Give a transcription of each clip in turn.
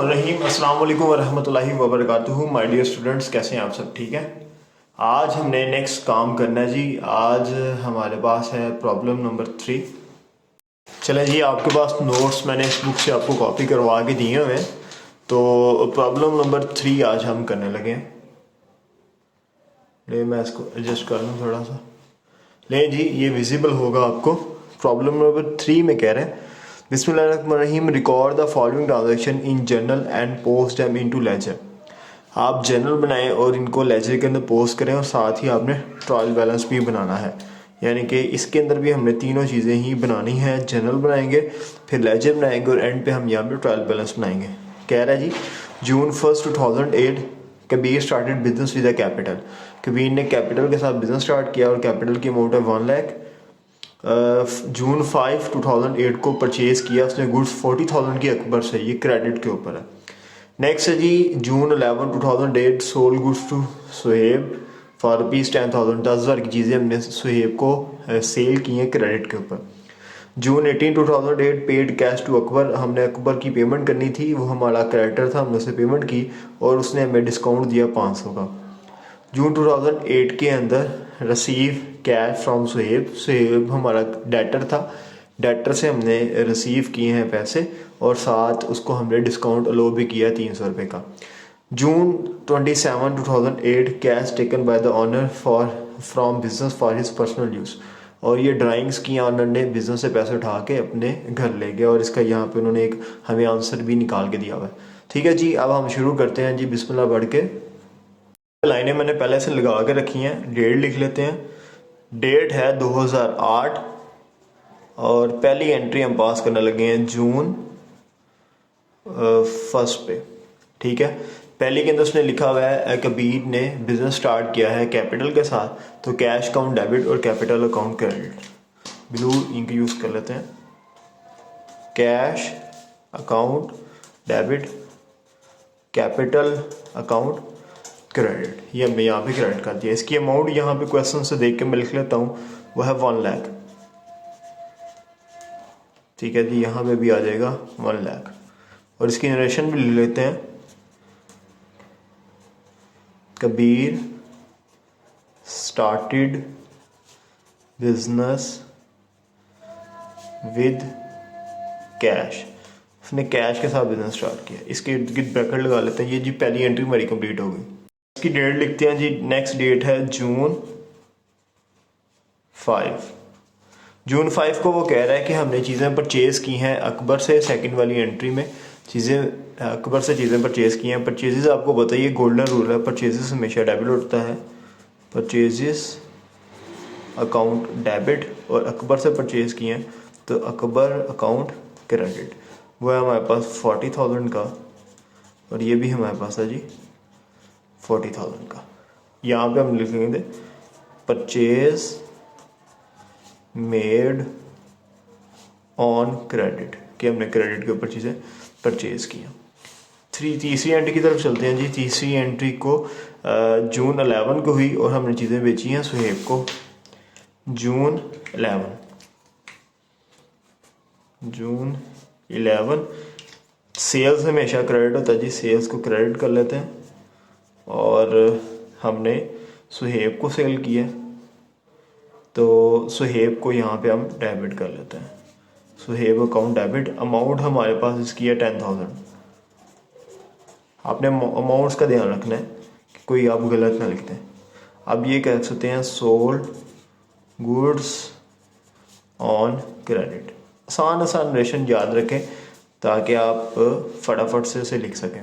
बिस्मिल्लाहिर्रहमानिर्रहीम। अस्सलाम वालेकुम वरहमतुल्लाहि वबरकातुहू। माय डियर स्टूडेंट्स, कैसे हैं आप सब? ठीक है। आज हमने नेक्स्ट काम करना है जी। आज हमारे पास है प्रॉब्लम नंबर 3। चलें जी, आपके पास नोट्स मैंने इस बुक से आपको कॉपी करवा के दिए हुए हैं। तो प्रॉब्लम नंबर 3 आज हम करने लगे हैं। ले मैं इसको एडजस्ट कर लूँ थोड़ा सा। ले जी, ये विजिबल होगा आपको। प्रॉब्लम नंबर 3 में कह रहे हैं बिस्मिल्लाहिर्रहमानिर्रहीम, record the following transaction in journal and post them into ledger. आप जर्नल बनाएं और इनको लेजर के अंदर पोस्ट करें, और साथ ही आपने ट्रायल बैलेंस भी बनाना है। यानी कि इसके अंदर भी हमने तीनों चीज़ें ही बनानी है। जर्नल बनाएंगे, फिर लेजर बनाएंगे, और एंड पे हम यहाँ पे ट्रायल बैलेंस बनाएंगे। कह रहा है जी, June 1, 2008 Kabir started business with a capital. Kabir ने कैपिटल के साथ बिजनेस स्टार्ट किया और कैपिटल की अमाउंट है 1 लाख। June 5, 2008 को परचेज किया उसने गुड्स 40,000 की अकबर से। ये क्रेडिट के ऊपर है। नेक्स्ट है जी, June 11, 2008 sold goods to Suhaib for rupees 10,000। 10,000 की चीज़ें हमने सुहेब को सेल की हैं क्रेडिट के ऊपर। June 18, 2008 paid cash to Akbar. हमने अकबर की पेमेंट करनी थी, वो हमारा क्रेडिटर था, हमने उसे पेमेंट की और उसने हमें डिस्काउंट दिया 500 का। June 2008 के अंदर receive cash from Suhaib. Suhaib हमारा डेटर था, डेटर से हमने रिसीव किए हैं पैसे, और साथ उसको हमने डिस्काउंट अलो भी किया 300 रुपये का। June 27, 2008 cash taken by the owner for from business for his personal use. और ये ड्राइंग्स की ऑनर ने बिजनेस से पैसे उठा के अपने घर ले गए, और इसका यहाँ पे उन्होंने एक हमें आंसर भी निकाल के दिया हुआ है। ठीक है जी, अब हम शुरू करते हैं जी, बिस्मिल्लाह पढ़ के। लाइनें मैंने पहले से लगा के रखी हैं। डेट लिख लेते हैं। डेट है 2008, और पहली एंट्री हम पास करने लगे हैं June 1 पे। ठीक है। पहले के अंदर उसने लिखा हुआ है कबीर ने बिजनेस स्टार्ट किया है कैपिटल के साथ, तो कैश अकाउंट डेबिट और capital account credit. Blue ink use कर लेते हैं। Cash account debit, capital account credit, ये हमने यहाँ पे क्रेडिट कर दिया। इसकी अमाउंट यहाँ पे क्वेश्चन से देख के मैं लिख लेता हूँ, वो है 1 लाख। ठीक है जी, यहाँ पे भी आ जाएगा 1 लाख। और इसकी नरेशन भी ले लेते हैं। Kabir started business with cash. उसने कैश के साथ बिजनेस स्टार्ट किया। इसके इर्द गिर्द ब्रैकेट लगा लेते हैं। ये जी पहली एंट्री हमारी कंप्लीट हो गई। इसकी डेट लिखते हैं जी। नेक्स्ट डेट है June 5। June 5 को वो कह रहा है कि हमने चीज़ें परचेज़ की हैं अकबर से। सेकंड वाली एंट्री में चीज़ें अकबर से चीज़ें परचेज़ की हैं। परचेजेस आपको बताइए, गोल्डन रूल है, परचेजेस हमेशा डेबिट होता है। परचेजेस अकाउंट डेबिट, और अकबर से परचेज़ किए हैं तो अकबर अकाउंट क्रेडिट। वो है हमारे पास 40,000 का, और ये भी हमारे पास है जी 40,000 का। यहाँ पे हम लिखेंगे परचेज मेड ऑन क्रेडिट, कि हमने क्रेडिट के ऊपर चीज़ें परचेज की हैं। तीसरी एंट्री की तरफ चलते हैं जी। तीसरी एंट्री को June 11 को हुई, और हमने चीज़ें बेची हैं सुहेब को June 11। सेल्स हमेशा क्रेडिट होता है जी, सेल्स को क्रेडिट कर लेते हैं। और हमने सुहेब को सेल किया, तो सुहेब को यहाँ पे हम डेबिट कर लेते हैं। Suhaib account debit. अमाउंट हमारे पास इसकी है 10,000। आपने अमाउंट्स का ध्यान रखना है कि कोई आप गलत ना लिखते हैं। अब ये कह सकते हैं सोल्ड गुड्स ऑन क्रेडिट। आसान रेशन याद रखें ताकि आप फटाफट से उसे लिख सकें।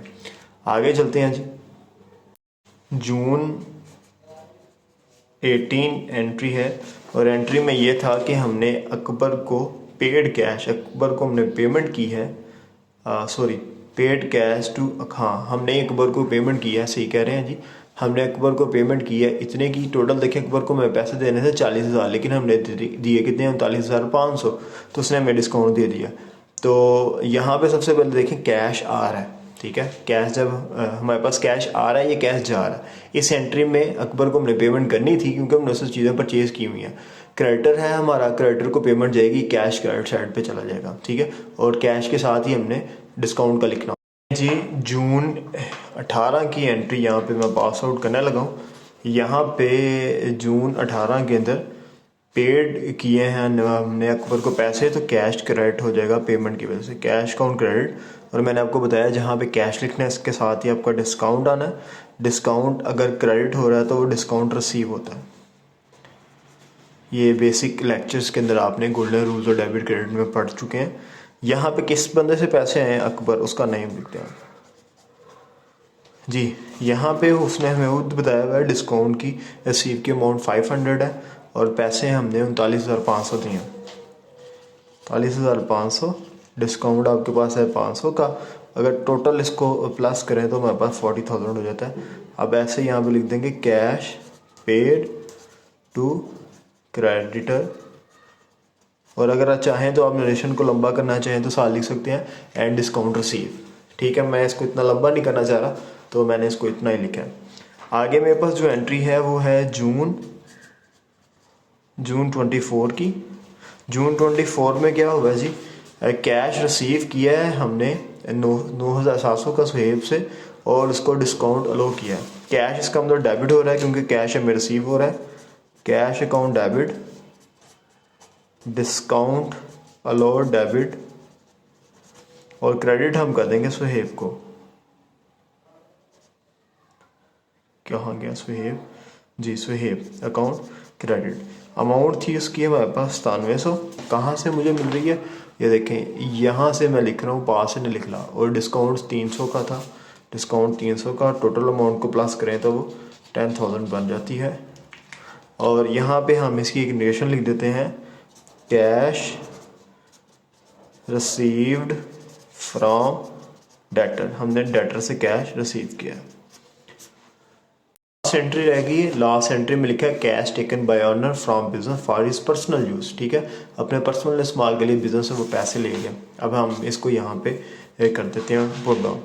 आगे चलते हैं जी। June 18 एंट्री है, और एंट्री में ये था कि हमने अकबर को पेड कैश, अकबर को हमने पेमेंट की है। पेड कैश टू, हाँ हमने अकबर को पेमेंट की है, सही कह रहे हैं जी। हमने अकबर को पेमेंट की है इतने की। टोटल देखिए, अकबर को मैं पैसे देने थे 40,000, लेकिन हमने दिए कितने, 39,500, तो उसने हमें डिस्काउंट दे दिया। तो यहाँ पे सबसे पहले देखें कैश आ रहा है। ठीक है, कैश जब हमारे पास कैश आ रहा है, ये कैश जा रहा है। इस एंट्री में अकबर को हमने पेमेंट करनी थी, क्योंकि हमने उससे चीज़ें परचेज़ की हुई हैं। क्रेडिटर है हमारा, क्रेडिटर को पेमेंट जाएगी, कैश क्रेडिट साइड पे चला जाएगा। ठीक है, और कैश के साथ ही हमने डिस्काउंट का लिखना। जी जून 18 की एंट्री यहाँ पे मैं पास आउट करने लगा हूँ। यहाँ पे जून 18 के अंदर पेड किए हैं हमने अकबर को पैसे, तो कैश क्रेडिट हो जाएगा पेमेंट की वजह से, कैश काउंट क्रेडिट। और मैंने आपको बताया जहाँ पे कैश लिखना है इसके साथ ही आपका डिस्काउंट आना है। डिस्काउंट अगर क्रेडिट हो रहा है तो वो डिस्काउंट रिसीव होता है। ये बेसिक लेक्चर्स के अंदर आपने गोल्डन रूल्स और डेबिट क्रेडिट में पढ़ चुके हैं। यहाँ पे किस बंदे से पैसे आए हैं अकबर, उसका नेम लिखते हैं जी। यहाँ पे उसने हमें वो बताया हुआ है डिस्काउंट की रिसीव की अमाउंट 500 है और पैसे हमने 39,500 दिए हैं। 39,500 डिस्काउंट आपके पास है 500 का। अगर टोटल इसको प्लस करें तो हमारे पास 40,000 हो जाता है। अब ऐसे यहाँ पे लिख देंगे कैश पेड टू क्रेडिटर, और अगर आप चाहें तो आप नरेशन को लंबा करना चाहें तो साथ लिख सकते हैं एंड डिस्काउंट रिसीव। ठीक है, मैं इसको इतना लंबा नहीं करना चाह रहा तो मैंने इसको इतना ही लिखा है। आगे मेरे पास जो एंट्री है वो है जून 24 की। जून 24 में क्या हुआ जी, कैश रिसीव किया है हमने 9,700 का सुहेब से और उसको डिस्काउंट अलो किया है। कैश इसका मतलब डेबिट हो रहा है क्योंकि कैश हमें रिसीव हो रहा है। कैश अकाउंट डेबिट, डिस्काउंट अलो डेबिट, और क्रेडिट हम कर देंगे सुहेब को। कहाँ गया सुहेब जी, सुहेब अकाउंट क्रेडिट। अमाउंट थी उसकी हमारे पास 9700। कहाँ से मुझे मिल रही है ये देखें, यहाँ से मैं लिख रहा हूँ, पास से नहीं लिख रहा। और डिस्काउंट 300 का था, डिस्काउंट 300 का, टोटल अमाउंट को प्लस करें तो वो 10,000 बन जाती है। और यहाँ पे हम इसकी एक नरेशन लिख देते हैं, कैश रिसीव्ड फ्रॉम डेटर, हमने डेटर से कैश रिसीव किया। लास्ट एंट्री रहेगी, लास्ट एंट्री में लिखा है cash taken by honour from business for his personal use. ठीक है, अपने पर्सनल इस्तेमाल के लिए बिजनेस से वो पैसे ले गए। अब हम इसको यहाँ पे कर देते हैं पुट डाउन।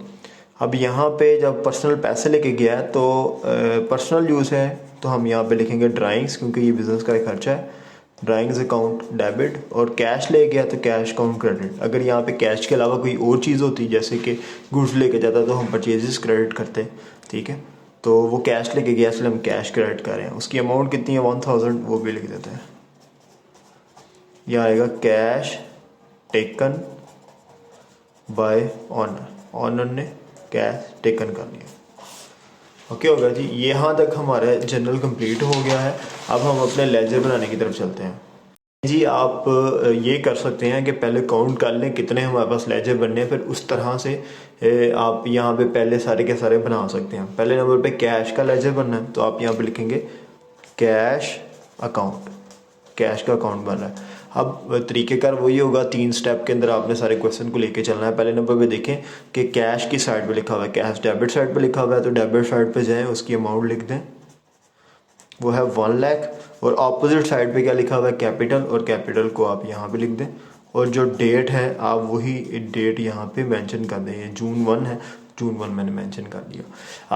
अब यहाँ पे जब पर्सनल पैसे लेके गया तो पर्सनल यूज़ है तो हम यहाँ पे लिखेंगे ड्राइंग्स, क्योंकि ये बिजनेस का एक खर्चा है। ड्राइंग्स अकाउंट डेबिट, और कैश ले गया तो कैश अकाउंट क्रेडिट। अगर यहाँ पे कैश के अलावा कोई और चीज़ होती जैसे कि गुड्स लेके जाता तो हम परचेजेस क्रेडिट करते। ठीक है, तो वो कैश लेके गया इसलिए हम कैश क्रेडिट कर रहे हैं। उसकी अमाउंट कितनी है 1000, वो भी लिख देते हैं। यह आएगा cash taken by owner, owner ने कैश टेकन कर लिया। ओके होगा जी, यहाँ तक हमारा जनरल कंप्लीट हो गया है। अब हम अपने लेजर बनाने की तरफ चलते हैं जी। आप ये कर सकते हैं कि पहले काउंट कर लें कितने हमारे पास लेजर बनने हैं, फिर उस तरह से आप यहाँ पे पहले सारे के सारे बना सकते हैं। पहले नंबर पे कैश का लेजर बनना है तो आप यहाँ पे लिखेंगे कैश अकाउंट, कैश का अकाउंट बन रहा है। अब तरीक़ेकार वही होगा, 3 स्टेप के अंदर आपने सारे क्वेश्चन को लेके चलना है। पहले नंबर पे देखें कि कैश की साइड पे लिखा हुआ है, कैश डेबिट साइड पे लिखा हुआ है तो डेबिट साइड पे जाएं, उसकी अमाउंट लिख दें, वो है 1 लाख। और अपोजिट साइड पे क्या लिखा हुआ है, कैपिटल, और कैपिटल को आप यहाँ पे लिख दें। और जो डेट है आप वही डेट यहाँ पे मेंशन कर दें, ये जून 1 है, जून 1 मैंने मेंशन कर दिया।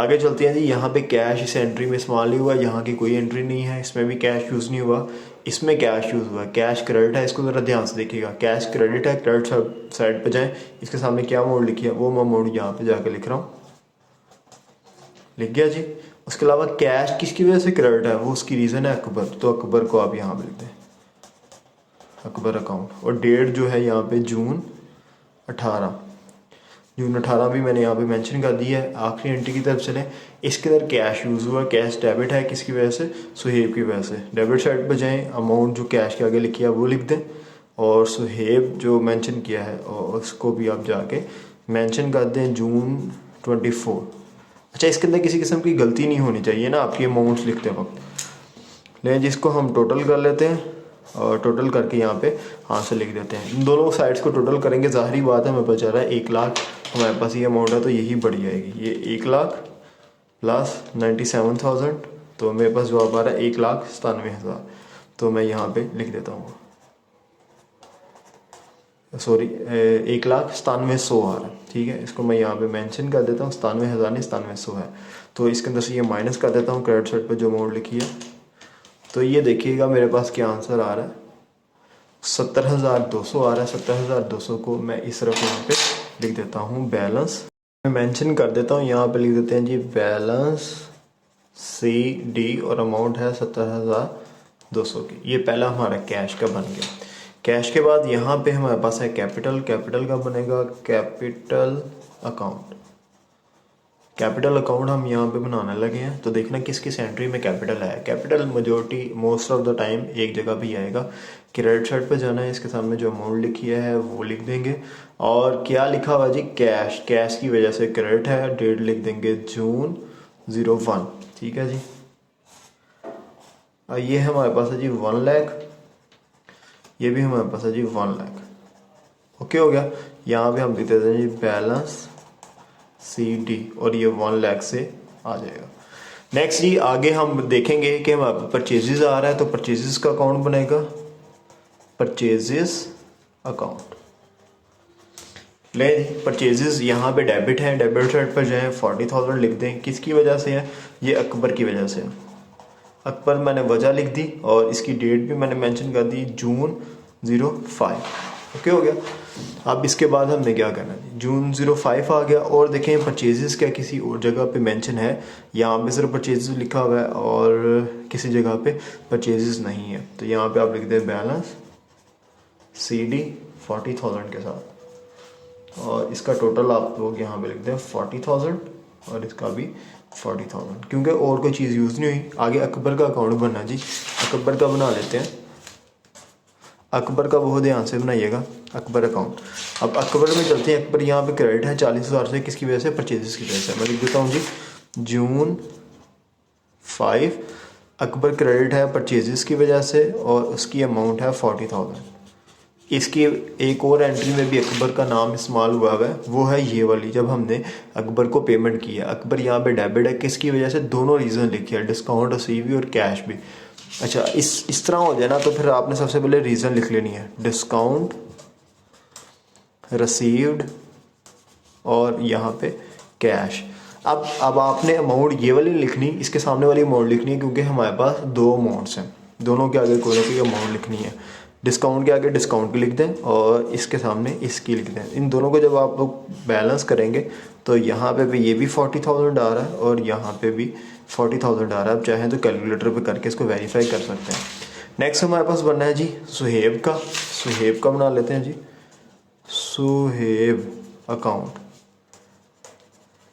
आगे चलते हैं जी। यहाँ पे कैश इस एंट्री में इस्तेमाल नहीं हुआ, यहाँ की कोई एंट्री नहीं है, इसमें भी कैश यूज़ नहीं हुआ, इसमें कैश यूज़ हुआ है। कैश क्रेडिट है, इसको ज़रा ध्यान से देखिएगा, कैश क्रेडिट है, क्रेडिट साइड पर जाएँ, इसके सामने क्या अमाउंट लिखी है वो मैं अमाउंट यहाँ पर जाके लिख रहा हूँ, लिख गया जी। उसके अलावा कैश किसकी वजह से क्रेडिट है, वो उसकी रीज़न है अकबर, तो अकबर को आप यहाँ पे लिख दें, अकबर अकाउंट। और डेट जो है यहाँ पे जून 18, जून 18 भी मैंने यहाँ पे मेंशन कर दी है। आखिरी एंट्री की तरफ चलें, इसके अंदर कैश यूज़ हुआ, कैश डेबिट है, किसकी वजह से, सुहेब की वजह से। डेबिट साइड पर जाएँ, अमाउंट जो कैश के आगे लिखी है वो लिख दें, और सुहेब जो मेंशन किया है और उसको भी आप जाके मेंशन कर दें जून 24। अच्छा, इसके अंदर किसी किस्म की गलती नहीं होनी चाहिए ना आपकी अमाउंट्स लिखते वक्त। लेकिन जिसको हम टोटल कर लेते हैं और टोटल करके यहाँ पे हाँ से लिख देते हैं। इन दोनों साइड्स को टोटल करेंगे, ज़ाहिरी बात है हमें पता चल रहा है 1 लाख हमारे पास ये अमाउंट है तो यही बढ़ जाएगी। ये 1 लाख प्लस 97,000, तो मेरे पास जवाब आ रहा है 1,97,000। तो मैं यहाँ पे लिख देता हूँ, सॉरी 1,97,100 आ रहा है। ठीक है, इसको मैं यहाँ पे मेंशन कर देता हूँ, 97,000 नहीं 97,100 है। तो इसके अंदर से ये माइनस कर देता हूँ क्रेडिट साइड पे जो अमाउंट लिखी है। तो ये देखिएगा मेरे पास क्या आंसर आ रहा है, 70,200 आ रहा है। 70,200 को मैं इस तरफ यहाँ पे लिख देता हूँ बैलेंस। मैं मेंशन कर देता हूँ, यहाँ पे लिख देते हैं जी बैलेंस CD और अमाउंट है 70,200 की। ये पहला हमारा कैश का बन गया। कैश के बाद यहाँ पे हमारे पास है कैपिटल। कैपिटल का बनेगा कैपिटल अकाउंट। कैपिटल अकाउंट हम यहाँ पे बनाने लगे हैं, तो देखना किस किस एंट्री में कैपिटल है। Capital majority most of the time एक जगह पे ही आएगा। क्रेडिट साइड पे जाना है, इसके सामने जो अमाउंट लिखी है वो लिख देंगे। और क्या लिखा हुआ जी, कैश। कैश की वजह से क्रेडिट है, डेट लिख देंगे June 01। ठीक है जी। और ये हमारे पास है जी 1 लाख। ये भी हमारे पास है जी 1 लाख। ओके हो गया। यहाँ पे हम लिख देते हैं जी बैलेंस CD और ये 1 लाख से आ जाएगा। नेक्स्ट जी आगे हम देखेंगे कि हमारे परचेजेस आ रहा है, तो परचेजेस का अकाउंट बनेगा परचेजेस अकाउंट। ले परचेजेस यहाँ पे डेबिट है, डेबिट साइड पर जाए 40,000 लिख दें। किसकी वजह से है, ये अकबर की वजह से है। अकबर मैंने वजह लिख दी और इसकी डेट भी मैंने मेंशन कर दी June 05। ओके हो गया। अब इसके बाद हमने क्या करना है, June 05 आ गया। और देखें परचेजेस क्या किसी और जगह पे मेंशन है, यहाँ पे सिर्फ परचेजेस लिखा हुआ है और किसी जगह पे परचेजेस नहीं है। तो यहाँ पे आप लिख दें बैलेंस CD 40,000 के साथ, और इसका टोटल आप लोग यहाँ पे लिख दें 40,000 और इसका भी 40,000, क्योंकि और कोई चीज़ यूज़ नहीं हुई। आगे अकबर का अकाउंट बनना जी, अकबर का बना लेते हैं। अकबर का बहुत ध्यान से बनाइएगा, अकबर अकाउंट। अब अकबर में चलते हैं। अकबर यहाँ पे क्रेडिट है 40,000 से, किसकी वजह से, परचेजेस की वजह से। मैं लिख देता हूँ जी June 5। अकबर क्रेडिट है परचेजेस की वजह से और उसकी अमाउंट है 40,000। इसकी एक और एंट्री में भी अकबर का नाम इस्तेमाल हुआ है, वो है ये वाली, जब हमने अकबर को पेमेंट किया। अकबर यहाँ पे डेबिट है, किसकी वजह से, दोनों रीज़न लिखे हैं, डिस्काउंट रिसीव और कैश भी। अच्छा, इस तरह हो जाए ना, तो फिर आपने सबसे पहले रीज़न लिख लेनी है, डिस्काउंट रिसीव्ड और यहाँ पे कैश। अब आपने अमाउंट ये वाली लिखनी, इसके सामने वाली अमाउंट लिखनी है, क्योंकि हमारे पास दो अमाउंट्स हैं, दोनों के आगे कोई ना कोई अमाउंट लिखनी है। डिस्काउंट के आगे डिस्काउंट की लिख दें और इसके सामने इसकी लिख दें। इन दोनों को जब आप लोग बैलेंस करेंगे तो यहाँ पे भी ये भी 40,000 आ रहा है और यहाँ पे भी 40,000 आ रहा है। आप चाहें तो कैलकुलेटर पे करके इसको वेरीफाई कर सकते हैं। नेक्स्ट हमारे पास बनना है जी सुहेब का। सुहेब का बना लेते हैं जी, सुहेब अकाउंट।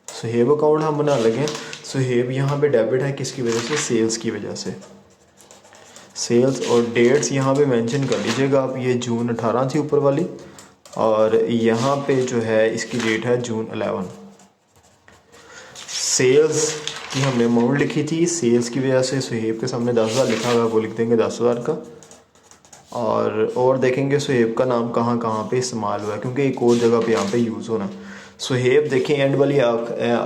सुहेब अकाउंट हम बना लगे। सुहेब यहाँ पे डेबिट है, किसकी वजह से, सेल्स की वजह से। सेल्स और डेट्स यहाँ पे मेंशन कर लीजिएगा आप, ये June 18 थी ऊपर वाली, और यहाँ पे जो है इसकी डेट है June 11। सेल्स की हमने अमाउंट लिखी थी, सेल्स की वजह से सुहेब के सामने 10,000 लिखा हुआ है, वो लिख देंगे 10,000 का। और देखेंगे सुहेब का नाम कहाँ कहाँ पे इस्तेमाल हुआ है, क्योंकि एक और जगह पे यहाँ पे यूज़ होना। सुहेब देखें एंड वाली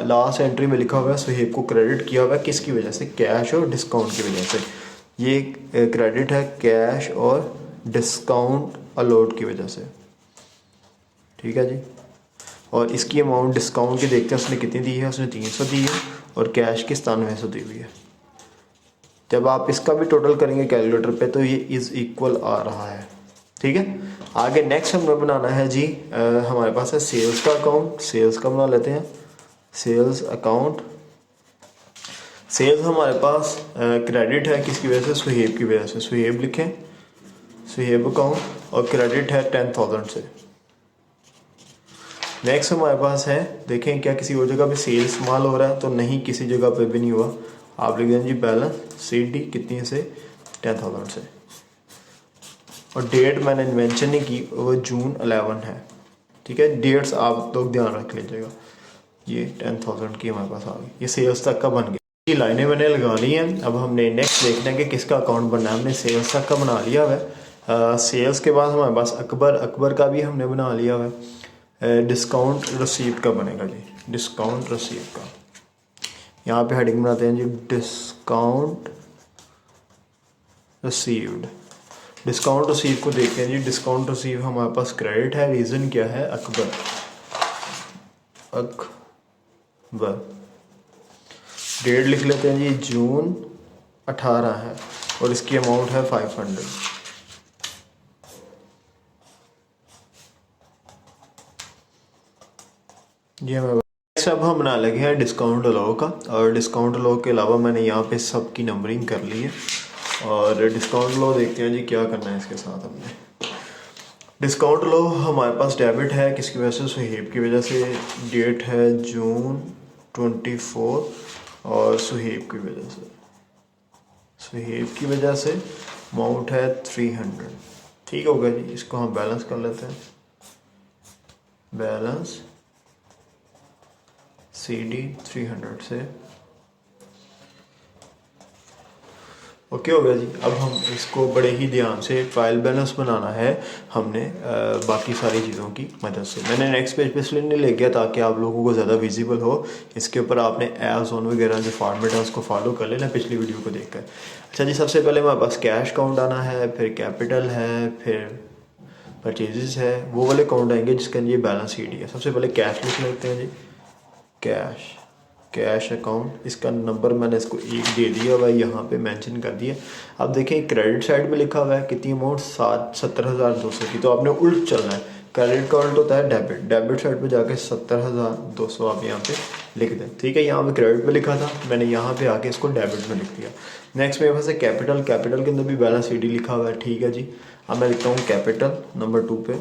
लास्ट एंट्री में लिखा हुआ है, सुहेब को क्रेडिट किया हुआ है, किसकी वजह से, कैश और डिस्काउंट की वजह से। ये क्रेडिट है कैश और डिस्काउंट अलॉट की वजह से। ठीक है जी। और इसकी अमाउंट डिस्काउंट की देखते हैं उसने कितनी दी है, उसने 300 दी है और कैश की 9700 दी हुई है। जब आप इसका भी टोटल करेंगे कैलकुलेटर पे तो ये इज़ इक्वल आ रहा है। ठीक है। आगे नेक्स्ट हमें बनाना है जी, हमारे पास है सेल्स का अकाउंट। सेल्स का बना लेते हैं, सेल्स अकाउंट। सेल्स हमारे पास क्रेडिट है, किसकी वजह से, सुहेब की वजह से। सुहेब लिखें, सुहेब अकाउंट, और क्रेडिट है 10,000 से। नेक्स्ट हमारे पास है, देखें क्या किसी और जगह पे सेल्स इस्तेमाल हो रहा है, तो नहीं, किसी जगह पे भी नहीं हुआ। आप लिख दें जी बैलेंस CD कितनी से, 10,000 से। और डेट मैंने मेंशन नहीं की, वो June 11 है। ठीक है, डेट्स आप लोग ध्यान रख लीजिएगा। ये 10,000 की हमारे पास आ गई, ये सेल्स तक का बन गया। ये लाइनें मैंने लगा ली हैं। अब हमने नेक्स्ट देखना है कि किसका अकाउंट बनना है। हमने सेल्स तक का बना लिया हुआ है। सेल्स के बाद हमारे पास अकबर का भी हमने बना लिया हुआ है। डिस्काउंट रिसीव्ड का बनेगा जी, डिस्काउंट रिसीव्ड का। यहाँ पे हेडिंग बनाते हैं जी डिस्काउंट रिसीव्ड। डिस्काउंट रिसीव को देखते हैं जी। डिस्काउंट रिसीव हमारे पास क्रेडिट है, रीज़न क्या है, अकबर। डेट लिख लेते हैं जी June 18 है और इसकी अमाउंट है 500। ये हमारे अब हम बना लगे हैं डिस्काउंट अलाउ का, और डिस्काउंट अलाउ के अलावा मैंने यहाँ पे सबकी नंबरिंग कर ली है। और डिस्काउंट अलाउ देखते हैं जी क्या करना है इसके साथ। हमने डिस्काउंट अलाउ हमारे पास डेबिट है, किसकी वजह से? सुहेब की वजह से। डेट है जून 24 और सुहेब की वजह से। सुहेब की वजह से अमाउंट है 300। ठीक होगा जी, इसको हम बैलेंस कर लेते हैं। बैलेंस CD 300 से ओके हो गया जी। अब हम इसको बड़े ही ध्यान से ट्रायल बैलेंस बनाना है हमने बाकी सारी चीज़ों की मदद से। मैंने नेक्स्ट पेज पे इसलिए नहीं ले गया ताकि आप लोगों को ज़्यादा विजिबल हो। इसके ऊपर आपने एज ऑन वगैरह जो फॉर्मेट है उसको फॉलो कर लेना पिछली वीडियो को देखकर। अच्छा जी, सबसे पहले हमारे पास कैश काउंट आना है, फिर कैपिटल है, फिर परचेजेस है, वो वाले काउंट आएंगे जिसके लिए बैलेंस CD है। सबसे पहले कैश लिख लेते हैं जी। कैश अकाउंट, इसका नंबर मैंने इसको 1 दे दिया हुआ है, यहाँ पे मेंशन कर दिया। अब देखें क्रेडिट साइड में लिखा हुआ है कितनी अमाउंट, 70,200 की। तो आपने उल्ट चलना है, क्रेडिट काउंट होता है डेबिट, डेबिट साइड पे जाके 70,200 आप यहाँ पे लिख दें। ठीक है, यहाँ पे क्रेडिट पे लिखा था, मैंने यहाँ पे आके इसको डेबिट में लिख दिया। नेक्स्ट मेरे पास है कैपिटल, कैपिटल के अंदर भी बैलेंस CD लिखा हुआ है। ठीक है जी, अब मैं लिखता हूँ कैपिटल नंबर 2 पे।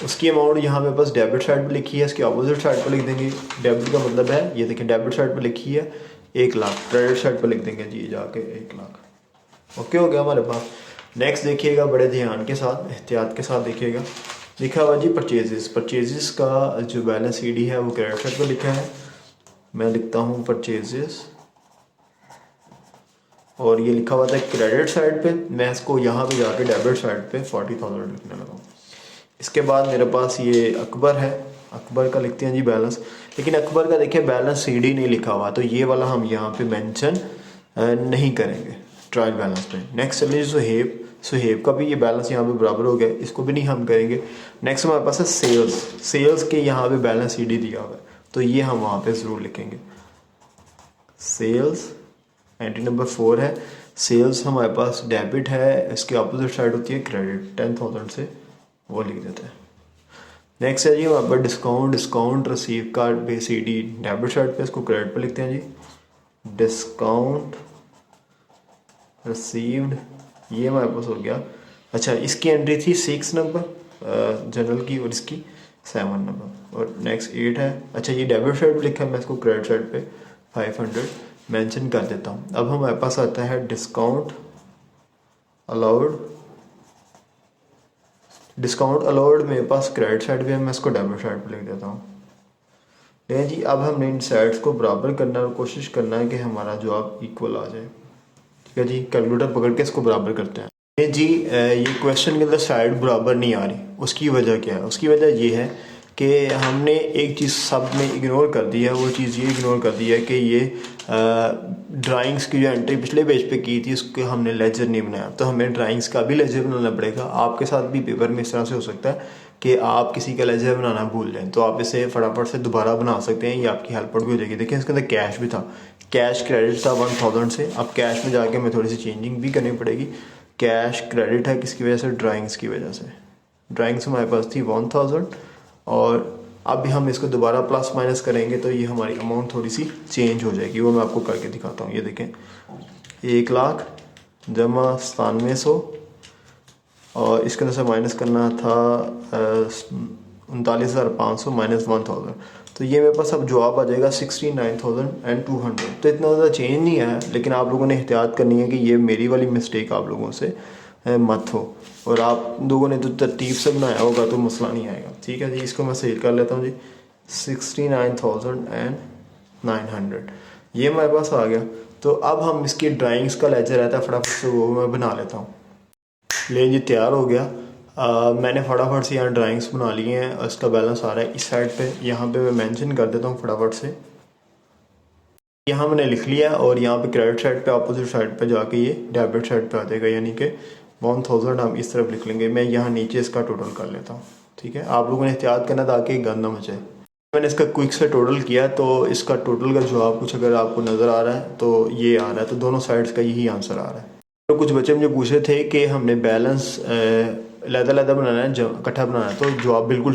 उसकी अमाउंट यहाँ पे बस डेबिट साइड पे लिखी है, इसके अपोजिट साइड पे लिख देंगे। डेबिट का मतलब है ये देखिए, डेबिट साइड पे लिखी है 1 लाख, क्रेडिट साइड पे लिख देंगे जी जाके 1 लाख। ओके हो गया हमारे पास। नेक्स्ट देखिएगा, बड़े ध्यान के साथ, एहतियात के साथ देखिएगा। लिखा हुआ जी परचेजेस, परचेजेस का जो बैलेंस CD है वो क्रेडिट साइड पर लिखा है। मैं लिखता हूँ परचेजेस, और ये लिखा हुआ था क्रेडिट साइड पे, मैं इसको यहाँ पे जाके डेबिट साइड पे 40,000 लिखने लगा हूँ। इसके बाद मेरे पास ये अकबर है, अकबर का लिखते हैं जी बैलेंस। लेकिन अकबर का देखिए बैलेंस CD नहीं लिखा हुआ, तो ये वाला हम यहाँ पे मेंशन नहीं करेंगे ट्रायल बैलेंस पे। नेक्स्ट चलिए सुहेब, सुहेब का भी ये बैलेंस यहाँ पे बराबर हो गया, इसको भी नहीं हम करेंगे। नेक्स्ट हमारे पास है सेल्स, सेल्स के यहाँ पे बैलेंस CD दिया हुआ है, तो ये हम वहाँ पे ज़रूर लिखेंगे। सेल्स एंट्री नंबर 4 है। सेल्स हमारे पास डेबिट है, इसके अपोजिट साइड होती है क्रेडिट, 10,000 से वो लिख देते हैं। नेक्स्ट है जी वहाँ पर डिस्काउंट, डिस्काउंट रिसीव कार्ड पे CD डेबिट साइड पे, इसको क्रेडिट पे लिखते हैं जी। डिस्काउंट रिसीव्ड, ये हमारे पास हो गया। अच्छा, इसकी एंट्री थी 6 नंबर जनरल की, और इसकी 7 नंबर, और नेक्स्ट 8 है। अच्छा, ये डेबिट साइड पे लिखा है, मैं इसको क्रेडिट साइड पे 500 मेंशन कर देता हूँ। अब हमारे पास आता है डिस्काउंट अलाउड, डिस्काउंट अलाउड मेरे पास क्रेडिट साइड पे है, मैं इसको डेबिट साइड पे लिख देता हूँ। लेकिन जी अब हमने इन साइड्स को बराबर करना है और कोशिश करना है कि हमारा जवाब इक्वल आ जाए। ठीक है जी, कैलकुलेटर पकड़ के इसको बराबर करते हैं। जी ये क्वेश्चन के अंदर साइड बराबर नहीं आ रही, उसकी वजह क्या है? उसकी वजह ये है कि हमने एक चीज़ सब में इग्नोर कर दी है। वो चीज़ ये इग्नोर कर दी है कि ये ड्राइंग्स की जो एंट्री पिछले पेज पे की थी उसको हमने लेजर नहीं बनाया, तो हमें ड्राइंग्स का भी लेजर बनाना पड़ेगा। आपके साथ भी पेपर में इस तरह से हो सकता है कि आप किसी का लेजर बनाना भूल जाएं, तो आप इसे फटाफट से दोबारा बना सकते हैं, ये आपकी हेल्प भी हो जाएगी। देखिए इसके अंदर कैश भी था, कैश क्रेडिट था 1000 से, अब कैश में जाके हमें थोड़ी सी चेंजिंग भी करनी पड़ेगी। कैश क्रेडिट है किसकी वजह से? ड्राइंग्स की वजह से। ड्राइंग्स हमारे पास थी 1000, और अब हम इसको दोबारा प्लस माइनस करेंगे तो ये हमारी अमाउंट थोड़ी सी चेंज हो जाएगी, वो मैं आपको करके दिखाता हूँ। ये देखें 1 लाख जमा 9700, और इसके अंदर से माइनस करना था 39,500 माइनस 1000, तो ये मेरे पास अब जवाब आ जाएगा 69,200। तो इतना ज़्यादा चेंज नहीं आया, लेकिन आप लोगों ने एहतियात करनी है कि ये मेरी वाली मिस्टेक आप लोगों से मत हो, और आप लोगों ने तो तरतीब से बनाया होगा तो मसला नहीं आएगा। ठीक है जी, इसको मैं सेव कर लेता हूँ जी। 69,900 ये हमारे पास आ गया। तो अब हम इसकी ड्राइंग्स का लेजर रहता है, फटाफट से वो मैं बना लेता हूँ। ले जी तैयार हो गया। मैंने फटाफट से यहाँ ड्राइंग्स बना लिए हैं, इसका बैलेंस आ रहा है इस साइड पे, यहाँ पे मैं मेंशन कर देता हूँ फटाफट से। यहाँ मैंने लिख लिया, और यहाँ पे क्रेडिट साइड पे अपोजिट साइड पे जाके ये डेबिट साइड पे आ जाएगा, यानी कि 1000 हम इस तरफ लिख लेंगे। मैं यहाँ नीचे इसका टोटल कर लेता हूँ। ठीक है, आप लोगों ने एहतियात करना ताकि गंद ना मचे। मैंने इसका क्विक से टोटल किया, तो इसका टोटल का जवाब कुछ अगर आपको नज़र आ रहा है तो ये आ रहा है, तो दोनों साइड्स का यही आंसर आ रहा है। तो कुछ बच्चे मुझे पूछे थे कि हमने बैलेंस लहदा लहदा बनाना है, इकट्ठा बनाना है, तो जवाब बिल्कुल